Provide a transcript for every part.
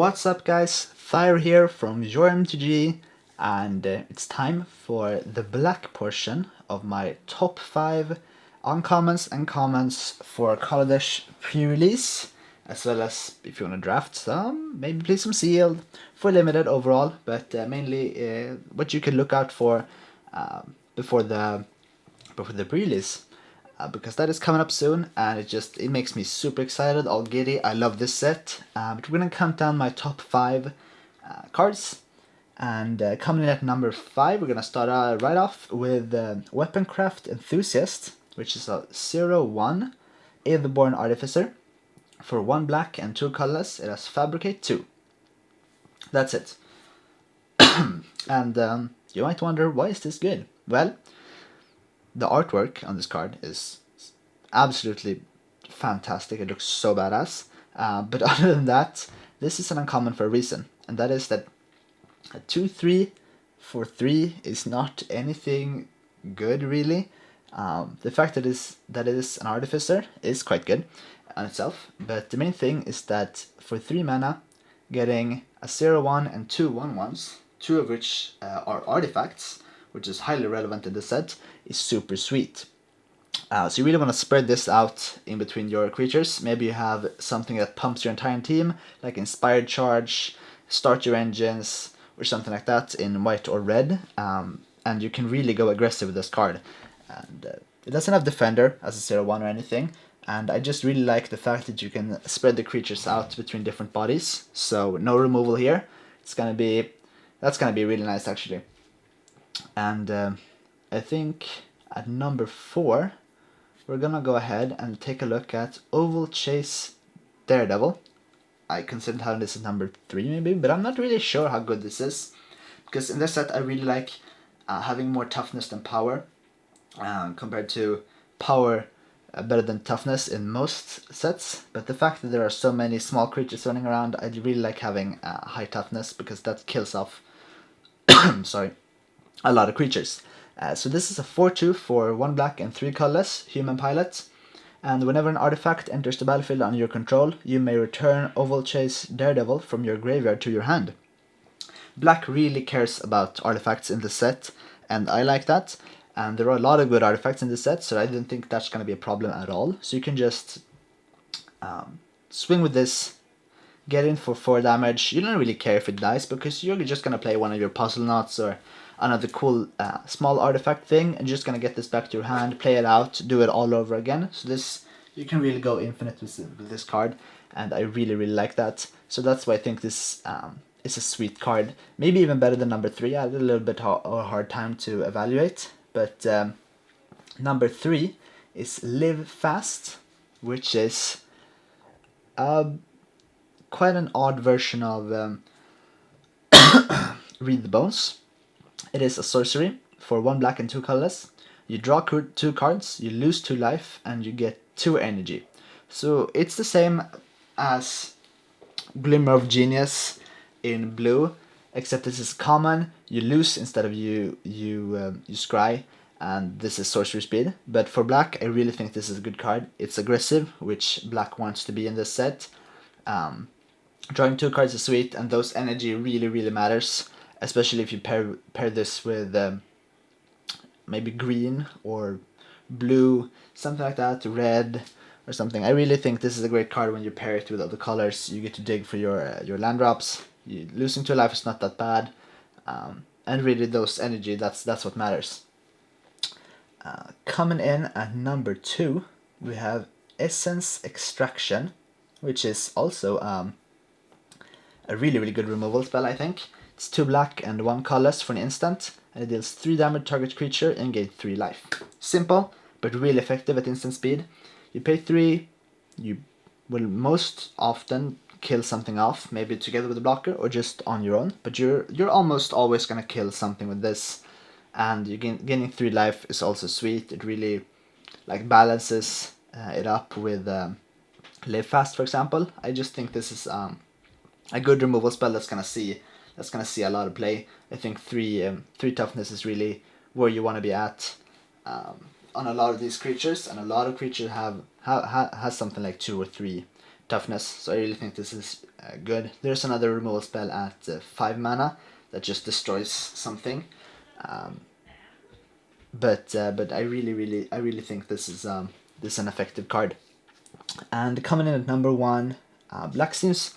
What's up guys, Thyre here from YoreMTG, and it's time for the black portion of my top 5 uncommons and commons for Kaladesh pre-release, as well as if you want to draft some, maybe play some sealed for limited overall, but mainly what you can look out for before the pre-release. Because that is coming up soon, and it makes me super excited, all giddy. I love this set. But we're gonna count down my top 5 cards, and coming in at number 5, we're gonna start right off with Weaponcraft Enthusiast, which is a 0/1 Aetherborn Artificer. For 1 black and 2 colorless, it has Fabricate 2. That's it. And you might wonder, why is this good? Well, the artwork on this card is absolutely fantastic. It looks so badass. But other than that, this is an uncommon for a reason, and that is that a 2/3 for 3 is not anything good really. The fact that it is an artificer is quite good on itself, but the main thing is that for 3 mana, getting a 0/1 and 2 1/1s, 2 of which are artifacts, which is highly relevant in the set, is super sweet. So you really want to spread this out in between your creatures. Maybe you have something that pumps your entire team, like Inspired Charge, Start Your Engines, or something like that in white or red, and you can really go aggressive with this card. And it doesn't have Defender as a 0/1 or anything, and I just really like the fact that you can spread the creatures out between different bodies, so no removal here. That's gonna be really nice actually. And I think at number 4, we're gonna go ahead and take a look at Oval Chase Daredevil. I considered having this as number 3 maybe, but I'm not really sure how good this is, because in this set I really like having more toughness than power, compared to power better than toughness in most sets. But the fact that there are so many small creatures running around, I really like having high toughness, because that kills off sorry, a lot of creatures. So this is a 4/2 for 1 black and 3 colorless human pilot, and whenever an artifact enters the battlefield under your control, you may return Oval Chase Daredevil from your graveyard to your hand. Black really cares about artifacts in the set, and I like that, and there are a lot of good artifacts in the set, so I didn't think that's going to be a problem at all. So you can just swing with this, get in for 4 damage. You don't really care if it dies, because you're just going to play one of your Puzzle Knots or another cool small artifact thing, and just gonna get this back to your hand, play it out, do it all over again. So this, you can really go infinite with this card, and I really like that. So that's why I think this is a sweet card. Maybe even better than number 3. I had a little bit of a hard time to evaluate, but number 3 is Live Fast, which is quite an odd version of Read the Bones. It is a sorcery for 1 black and 2 colorless. You draw 2 cards, you lose 2 life, and you get 2 energy. So it's the same as Glimmer of Genius in blue, except this is common. You lose instead of you scry, and this is sorcery speed. But for black, I really think this is a good card. It's aggressive, which black wants to be in this set. Drawing 2 cards is sweet, and those energy really matters, especially if you pair this with maybe green or blue, something like that, red or something. I really think this is a great card when you pair it with other colors. You get to dig for your land drops. Losing 2 life is not that bad, and really those energy, that's what matters. Coming in at number 2, we have Essence Extraction, which is also a really good removal spell, I think. It's 2 black and 1 colorless for an instant, and it deals 3 damage to target creature and gain 3 life. Simple, but really effective at instant speed. You pay 3, you will most often kill something off, maybe together with a blocker or just on your own, but you're almost always gonna kill something with this, and you gaining 3 life is also sweet. It really balances it up with Live Fast, for example. I just think this is a good removal spell that's gonna see a lot of play. I think 3 toughness is really where you want to be at on a lot of these creatures, and a lot of creatures has something like 2 or 3 toughness, so I really think this is good. There's another removal spell at 5 mana that just destroys something, but I really think this is an effective card. And coming in at number 1, black seems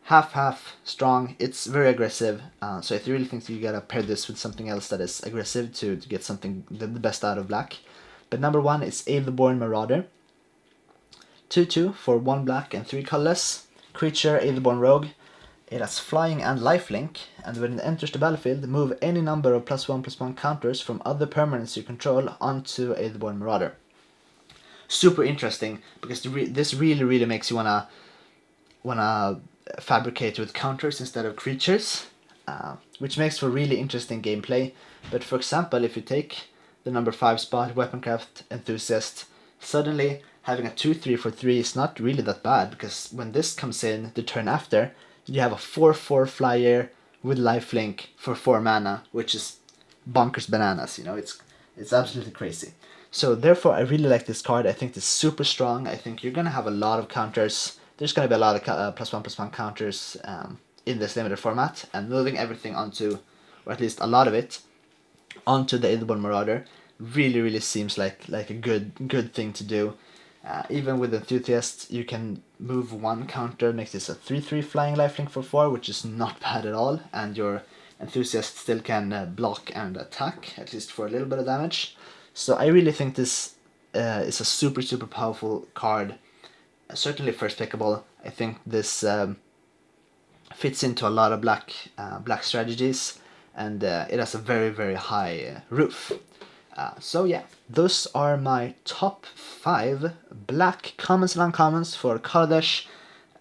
half strong. It's very aggressive, so I really think you gotta pair this with something else that is aggressive to get something the best out of black. But number 1 is Aetherborn Marauder. 2/2 for 1 black and 3 colorless. Creature, Aetherborn Rogue. It has flying and lifelink, and when it enters the battlefield, move any number of +1/+1 counters from other permanents you control onto Aetherborn Marauder. Super interesting, because this really makes you wanna fabricate with counters instead of creatures, which makes for really interesting gameplay. But for example, if you take the number 5 spot, Weaponcraft Enthusiast, suddenly having a 2/3 for 3 is not really that bad, because when this comes in the turn after, you have a 4/4 flyer with lifelink for 4 mana, which is bonkers bananas, you know, it's absolutely crazy. So therefore I really like this card. I think it's super strong. I think you're gonna have a lot of counters. There's gonna be a lot of +1/+1 counters in this limited format, and moving everything onto, or at least a lot of it, onto the Aetherborn Marauder really seems like a good thing to do. Even with Enthusiast, you can move 1 counter, makes this a 3/3 flying lifelink for 4, which is not bad at all, and your Enthusiast still can block and attack, at least for a little bit of damage. So I really think this is a super powerful card. Certainly first pickable. I think this fits into a lot of black strategies, and it has a very high roof. So yeah, those are my top 5 black commons and uncommons for Kaladesh,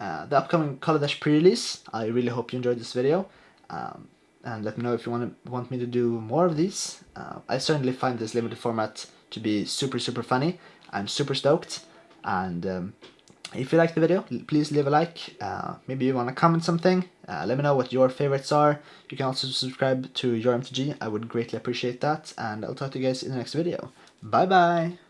the upcoming Kaladesh pre-release. I really hope you enjoyed this video, and let me know if you want me to do more of these. I certainly find this limited format to be super funny. I'm super stoked, and if you liked the video, please leave a like. Maybe you want to comment something. Let me know what your favorites are. You can also subscribe to YoreMTG. I would greatly appreciate that. And I'll talk to you guys in the next video. Bye bye!